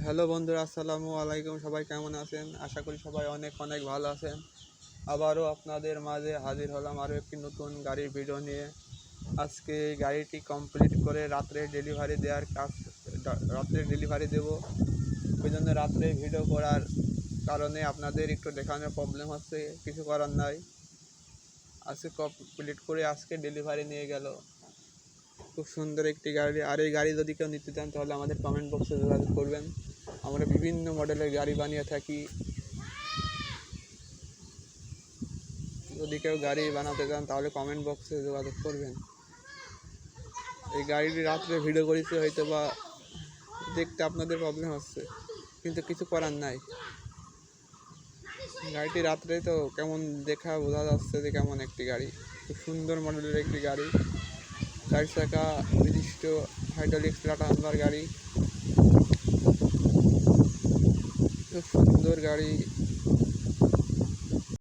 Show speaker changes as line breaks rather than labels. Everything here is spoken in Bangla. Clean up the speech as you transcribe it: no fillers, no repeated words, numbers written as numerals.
হ্যালো বন্ধুরা, আসসালামু আলাইকুম। সবাই কেমন আছেন? আশা করি সবাই অনেক অনেক ভালো আছেন। আবারও আপনাদের মাঝে হাজির হলাম আরও একটি নতুন গাড়ির ভিডিও নিয়ে। আজকে এই গাড়িটি কমপ্লিট করে রাত্রে ডেলিভারি দেওয়ার কাজ, রাত্রে ডেলিভারি দেব। ওই জন্য রাত্রে ভিডিও করার কারণে আপনাদের একটু দেখানোর প্রবলেম হচ্ছে, কিছু করার নাই। আজকে কমপ্লিট করে আজকে ডেলিভারি নিয়ে গেল। খুব সুন্দর একটি গাড়ি। আর এই গাড়ি যদি কেউ নিতে চান তাহলে আমাদের কমেন্ট বক্সে যোগাযোগ করবেন। আমরা বিভিন্ন মডেলের গাড়ি বানিয়ে থাকি। যদি কেউ গাড়ি বানাতে চান তাহলে কমেন্ট বক্সে যোগাযোগ করবেন। এই গাড়িটি রাত্রে ভিডিও করেছি, হয়তো বা দেখতে আপনাদের প্রবলেম হচ্ছে, কিন্তু কিছু করার নাই। গাড়িটি রাত্রে তো কেমন দেখা বোঝা যাচ্ছে যে কেমন একটি গাড়ি। খুব সুন্দর মডেলের একটি গাড়ি, 4 চাকা বিশিষ্ট হাইড্রোলিক টাটা হামলার গাড়ি। খুব সুন্দর গাড়ি।